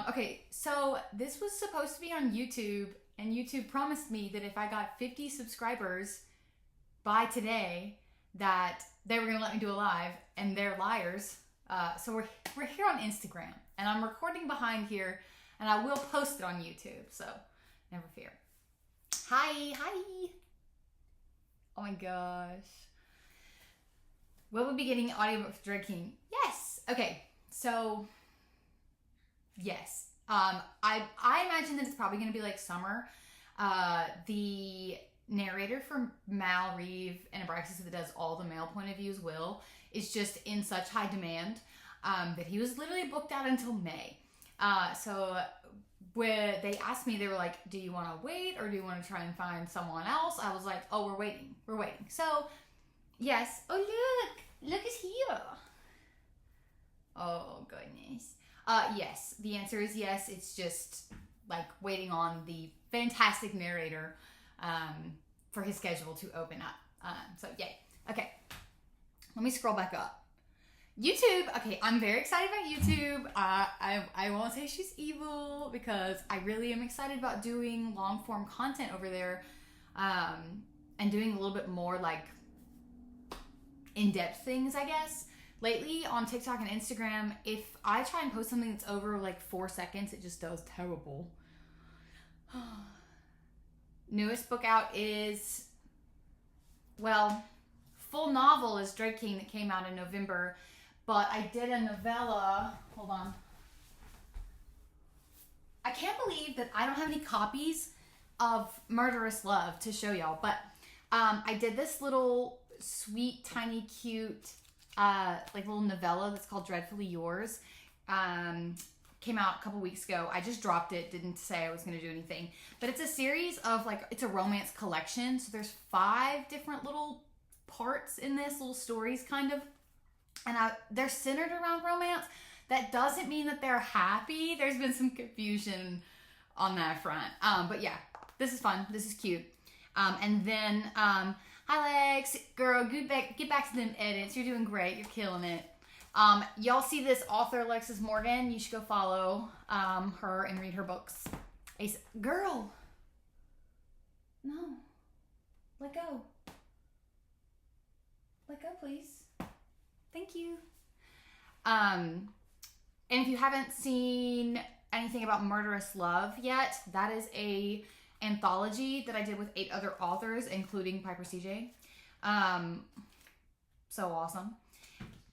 Okay, so this was supposed to be on YouTube, and YouTube promised me that if I got 50 subscribers by today, that they were gonna let me do a live, and they're liars. So we're here on Instagram, and I'm recording behind here, and I will post it on YouTube. So never fear. Hi. Oh my gosh. Will we be getting an audiobook for Dread King? Yes. Okay. So yes. I imagine that it's probably going to be like summer. The narrator for Mal Reeve and Abraxas that does all the male point of views, Will, is just in such high demand that he was literally booked out until May. So when they asked me, they were like, do you want to wait or do you want to try and find someone else? I was like, oh, we're waiting. So yes. Oh, look who's here. Oh, goodness. Yes, the answer is yes. It's just like waiting on the fantastic narrator for his schedule to open up. So yay. Okay, let me scroll back up. YouTube. Okay, I'm very excited about YouTube. I won't say she's evil because I really am excited about doing long form content over there, and doing a little bit more like in-depth things, I guess. Lately on TikTok and Instagram, if I try and post something that's over like 4 seconds, it just does terrible. Newest book out is, well, full novel is Dread King that came out in November, but I did a novella. Hold on. I can't believe that I don't have any copies of Murderous Love to show y'all, but I did this little sweet, tiny, cute like little novella that's called Dreadfully Yours. Came out a couple weeks ago. I just dropped it, didn't say I was going to do anything, but it's a series of like, it's a romance collection, so there's 5 different little parts in this, little stories kind of, and they're centered around romance. That doesn't mean that they're happy. There's been some confusion on that front, but yeah, this is fun, this is cute. And then hi Lex, girl, get back to them edits. You're doing great. You're killing it. Y'all see this author, Alexis Morgan? You should go follow her and read her books. Girl, no, let go. Let go, please. Thank you. And if you haven't seen anything about Murderous Love yet, that is a anthology that I did with 8 other authors, including Piper CJ. So awesome.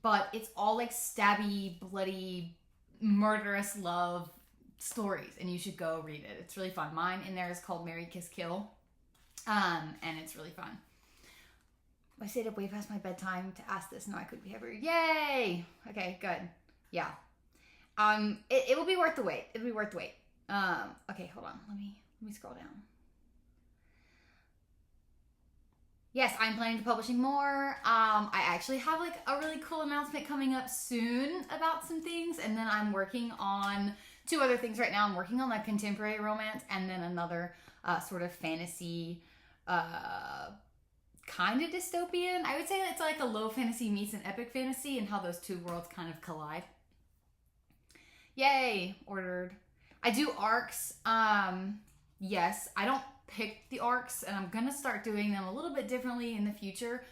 But it's all like stabby, bloody, murderous love stories, and you should go read it. It's really fun. Mine in there is called Marry, Kiss, Kill, and it's really fun. I stayed up way past my bedtime to ask this. No, I couldn't be ever. Yay! Okay, good. Yeah. It will be worth the wait. It'll be worth the wait. Okay, hold on. Let me scroll down. Yes, I'm planning to publishing more. I actually have like a really cool announcement coming up soon about some things, and then I'm working on 2 other things right now. I'm working on like contemporary romance, and then another sort of fantasy, kind of dystopian. I would say it's like a low fantasy meets an epic fantasy, and how those 2 worlds kind of collide. Yay, ordered. I do arcs. Yes, I don't pick the arcs, and I'm gonna start doing them a little bit differently in the future.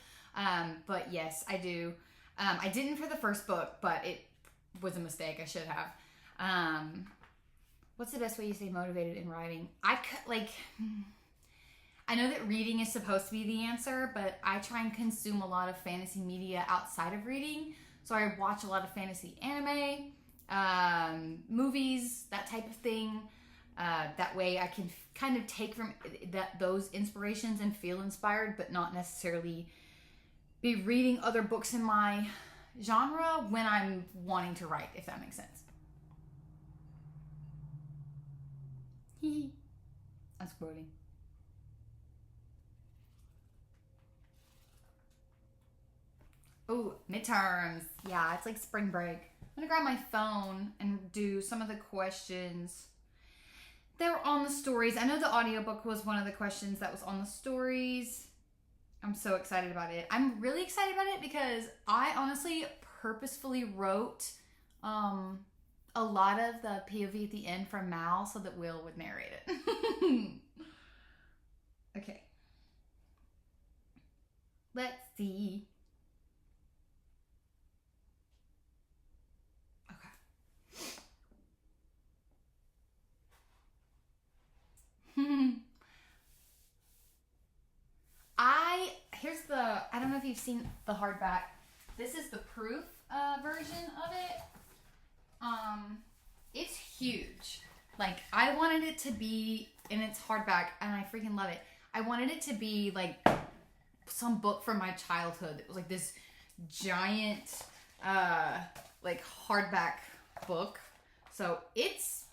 But yes, I do. I didn't for the first book, but it was a mistake. I should have. What's the best way you stay motivated in writing? I know that reading is supposed to be the answer, but I try and consume a lot of fantasy media outside of reading. So I watch a lot of fantasy anime, movies, that type of thing. That way I can kind of take from those inspirations and feel inspired, but not necessarily be reading other books in my genre when I'm wanting to write, if that makes sense. I'm quoting. Oh, midterms. Yeah, it's like spring break. I'm gonna grab my phone and do some of the questions that were on the stories. I know the audiobook was one of the questions that was on the stories. I'm so excited about it. I'm really excited about it because I honestly purposefully wrote a lot of the POV at the end from Mal so that Will would narrate it. Okay. Let's see. Okay. I don't know if you've seen the hardback. This is the proof version of it. It's huge. Like, I wanted it to be, and it's hardback, and I freaking love it. I wanted it to be like some book from my childhood. It was like this giant, like hardback book. So it's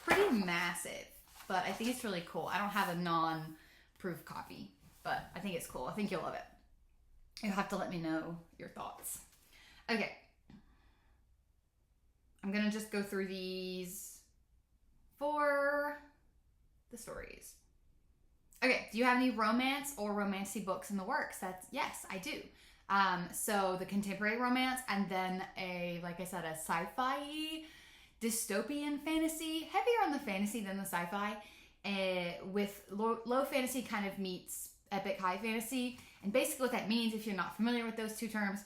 pretty massive, but I think it's really cool. I don't have a non-proof copy, but I think it's cool. I think you'll love it. You'll have to let me know your thoughts. Okay. I'm going to just go through these for the stories. Okay, do you have any romance or romancy books in the works? Yes, I do. So the contemporary romance, and then like I said, a sci-fi dystopian fantasy, heavier on the fantasy than the sci-fi, with low fantasy kind of meets epic high fantasy. And basically what that means, if you're not familiar with those two terms,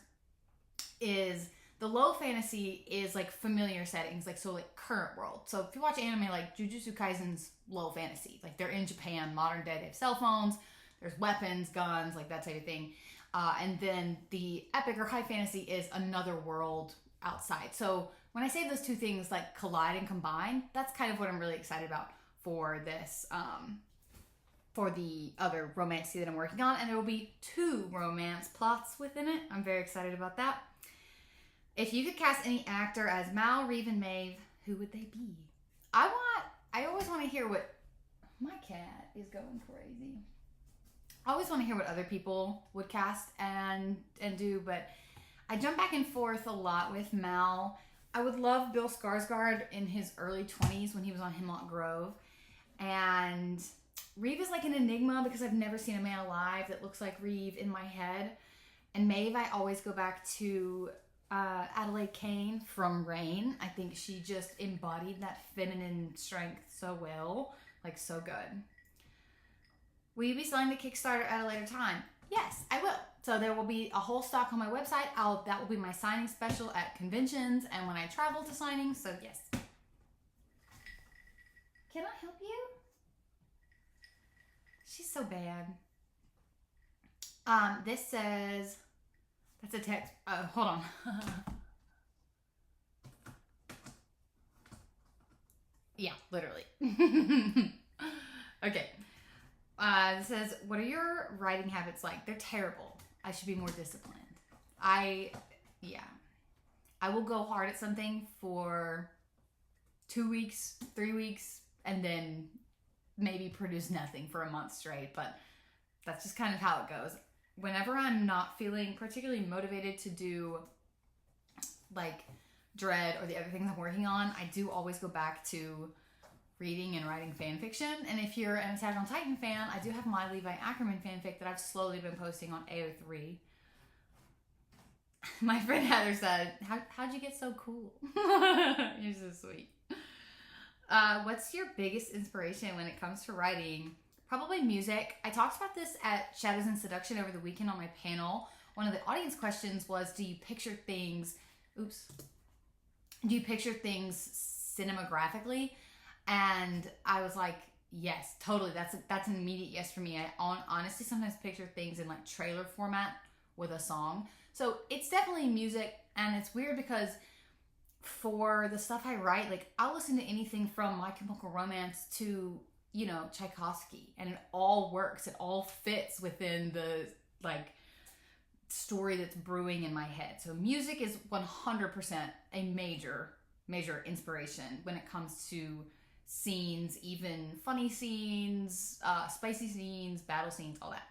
is the low fantasy is like familiar settings, like so like current world. So if you watch anime like Jujutsu Kaisen's low fantasy, like they're in Japan, modern day, they have cell phones, there's weapons, guns, like that type of thing. And then the epic or high fantasy is another world outside. So when I say those two things like collide and combine, that's kind of what I'm really excited about for this, for the other romancy that I'm working on. And there will be 2 romance plots within it. I'm very excited about that. If you could cast any actor as Mal, Reeve, and Maeve, who would they be? I always want to hear what, my cat is going crazy. I always want to hear what other people would cast and do, but I jump back and forth a lot with Mal. I would love Bill Skarsgård in his early 20s when he was on Hemlock Grove. And Reeve is like an enigma because I've never seen a man alive that looks like Reeve in my head. And Maeve, I always go back to Adelaide Kane from Rain. I think she just embodied that feminine strength so well. Like, so good. Will you be selling the Kickstarter at a later time? Yes, I will. So there will be a whole stock on my website. That will be my signing special at conventions and when I travel to signings. So yes. Can I help you? She's so bad. This says, that's a text. Hold on. Yeah, literally. Okay. It says, what are your writing habits like? They're terrible. I should be more disciplined. I will go hard at something for 2 weeks, 3 weeks, and then maybe produce nothing for a month straight. But that's just kind of how it goes. Whenever I'm not feeling particularly motivated to do like Dread or the other things I'm working on, I do always go back to reading and writing fan fiction. And if you're an Attack on Titan fan, I do have my Levi Ackerman fanfic that I've slowly been posting on AO3. My friend Heather said, how'd you get so cool? You're so sweet. What's your biggest inspiration when it comes to writing? Probably music. I talked about this at Shadows and Seduction over the weekend on my panel. One of the audience questions was, do you picture things cinemagraphically? And I was like, yes, totally. That's an immediate yes for me. I honestly sometimes picture things in like trailer format with a song. So it's definitely music, and it's weird because for the stuff I write, like I'll listen to anything from My Chemical Romance to, you know, Tchaikovsky, and it all works. It all fits within the like story that's brewing in my head. So music is 100% a major inspiration when it comes to scenes, even funny scenes, spicy scenes, battle scenes, all that.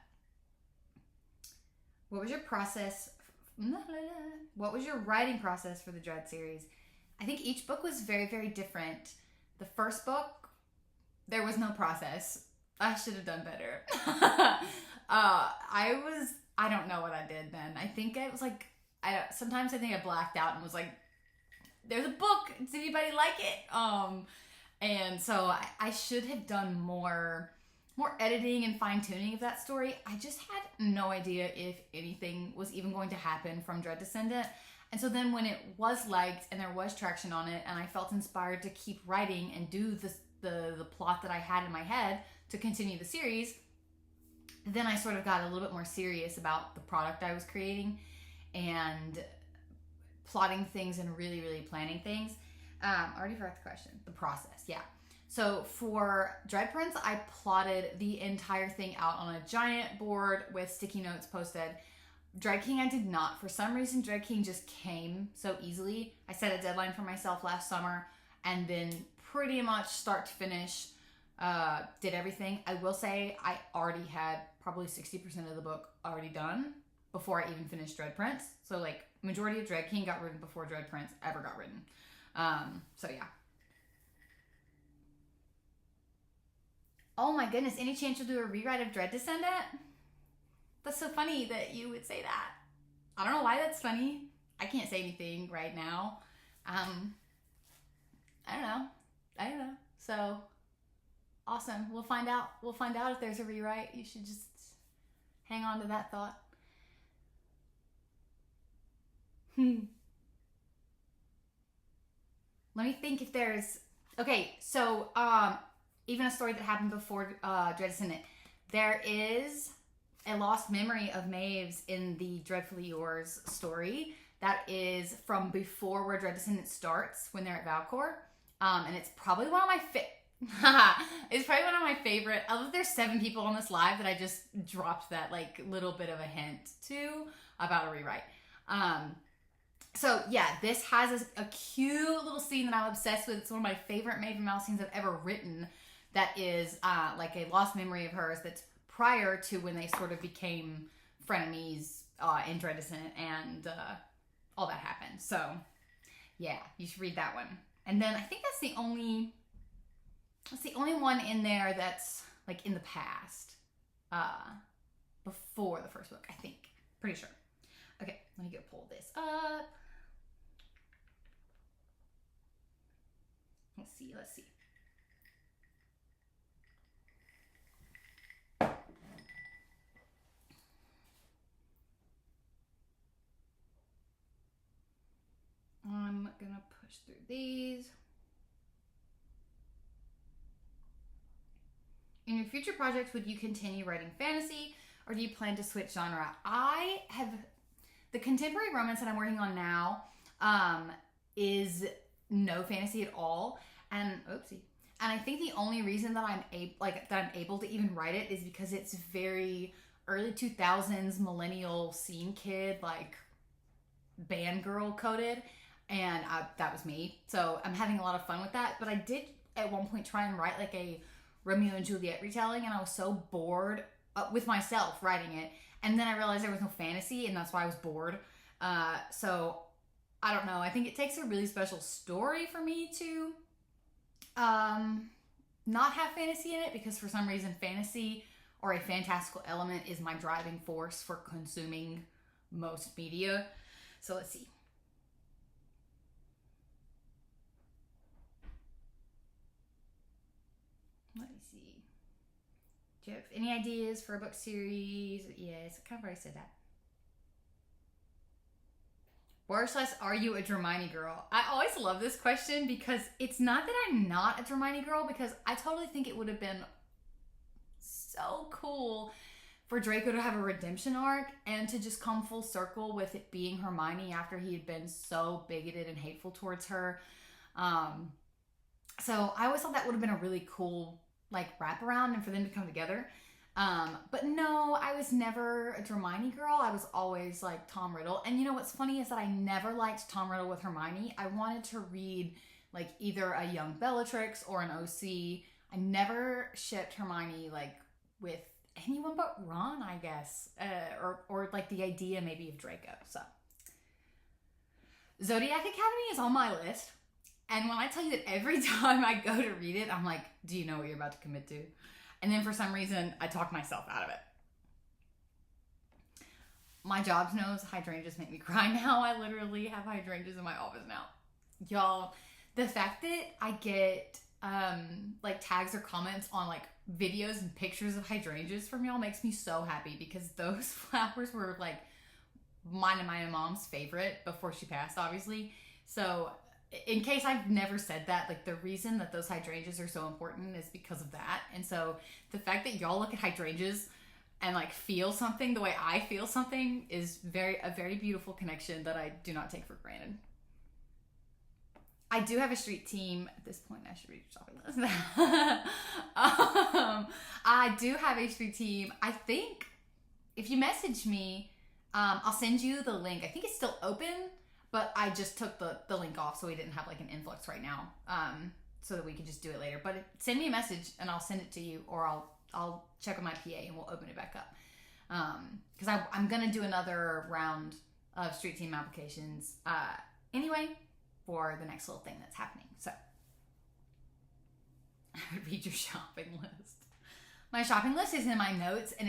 What was your writing process for the Dread series? I think each book was very, very different. The first book, there was no process. I should have done better. I don't know what I did then. I think it was like, sometimes I think I blacked out and was like there's a book. Does anybody like it? And so I should have done more editing and fine tuning of that story. I just had no idea if anything was even going to happen from Dread Descendant. And so then when it was liked and there was traction on it, and I felt inspired to keep writing and do the plot that I had in my head to continue the series, then I sort of got a little bit more serious about the product I was creating and plotting things and really, really planning things. I already forgot the question. The process, yeah. So for Dread Prince, I plotted the entire thing out on a giant board with sticky notes posted. Dread King, I did not. For some reason, Dread King just came so easily. I set a deadline for myself last summer and then pretty much start to finish did everything. I will say I already had probably 60% of the book already done before I even finished Dread Prince. So like majority of Dread King got written before Dread Prince ever got written. So yeah. Oh my goodness, any chance you'll do a rewrite of Dread Descendant? That's so funny that you would say that. I don't know why that's funny. I can't say anything right now. I don't know. So awesome. We'll find out if there's a rewrite. You should just hang on to that thought. Let me think if there's... Okay, so even a story that happened before Dread Descendant. There is a lost memory of Maeve's in the Dreadfully Yours story that is from before where Dread Descendant starts when they're at Valcor. And it's probably one of my favorite. Although there's 7 people on this live that I just dropped that like little bit of a hint to about a rewrite. So yeah, this has a cute little scene that I'm obsessed with. It's one of my favorite Maeve and Mouse scenes I've ever written. That is like a lost memory of hers that's prior to when they sort of became frenemies in Dread Descendant and all that happened. So yeah, you should read that one. And then I think that's the only one in there that's like in the past before the first book, I think. Pretty sure. Okay, let me go pull this up. Let's see. I'm gonna push through these. In your future projects, would you continue writing fantasy or do you plan to switch genre? The contemporary romance that I'm working on now is no fantasy at all. And I think the only reason that I'm able to even write it is because it's very early 2000s millennial scene kid, like band girl coded. And that was me. So I'm having a lot of fun with that. But I did at one point try and write like a Romeo and Juliet retelling, and I was so bored with myself writing it. And then I realized there was no fantasy, and that's why I was bored. So I don't know. I think it takes a really special story for me to not have fantasy in it, because for some reason fantasy or a fantastical element is my driving force for consuming most media. So let's see. Let me see. Do you have any ideas for a book series? Yes, I kind of already said that. / are you a Hermione girl? I always love this question because it's not that I'm not a Hermione girl, because I totally think it would have been so cool for Draco to have a redemption arc and to just come full circle with it being Hermione after he had been so bigoted and hateful towards her. So I always thought that would have been a really cool like wraparound and for them to come together. But no, I was never a Hermione girl. I was always like Tom Riddle. And you know what's funny is that I never liked Tom Riddle with Hermione. I wanted to read like either a young Bellatrix or an OC. I never shipped Hermione like with anyone but Ron, I guess. Or like the idea maybe of Draco. So Zodiac Academy is on my list. And when I tell you that every time I go to read it, I'm like, do you know what you're about to commit to? And then for some reason, I talk myself out of it. My Jobs knows hydrangeas make me cry now. I literally have hydrangeas in my office now. Y'all, the fact that I get like tags or comments on like videos and pictures of hydrangeas from y'all makes me so happy, because those flowers were like mine and my mom's favorite before she passed, obviously. So in case I've never said that, like the reason that those hydrangeas are so important is because of that. And so the fact that y'all look at hydrangeas and like feel something the way I feel something is a very beautiful connection that I do not take for granted. I do have a street team. At this point, I should read your shopping list. I do have a street team. I think if you message me, I'll send you the link. I think it's still open, but I just took the link off, so we didn't have like an influx right now, so that we could just do it later. But send me a message and I'll send it to you, or I'll check with my PA and we'll open it back up. Because I'm gonna do another round of street team applications anyway, for the next little thing that's happening. So I would read your shopping list. My shopping list is in my notes, and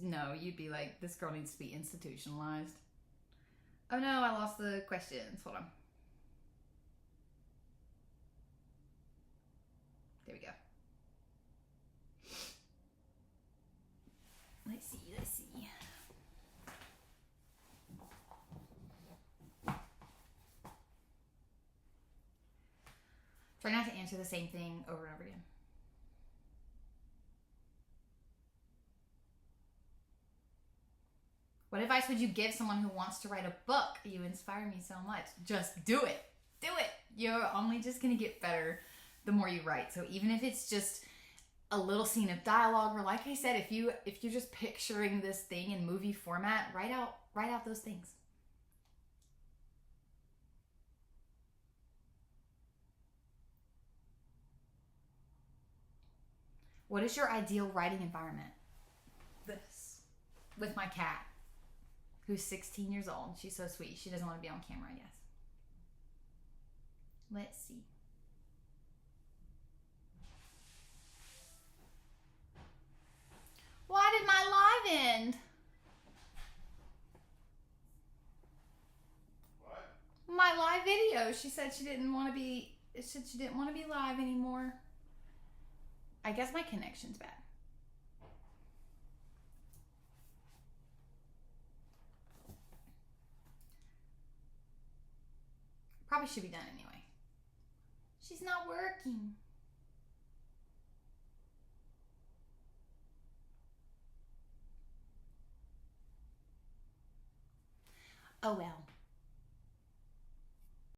no, you'd be like, this girl needs to be institutionalized. Oh no, I lost the questions. Hold on. There we go. Let's see. Try not to answer the same thing over and over again. What advice would you give someone who wants to write a book? You inspire me so much. Just do it. Do it. You're only just going to get better the more you write. So even if it's just a little scene of dialogue, or like I said, if you're just picturing this thing in movie format, write out those things. What is your ideal writing environment? This. With my cat, who's 16 years old. She's so sweet. She doesn't want to be on camera, I guess. Let's see. Why did my live end? What? My live video. She said she didn't want to be live anymore. I guess my connection's bad. Probably should be done anyway. She's not working. Oh well.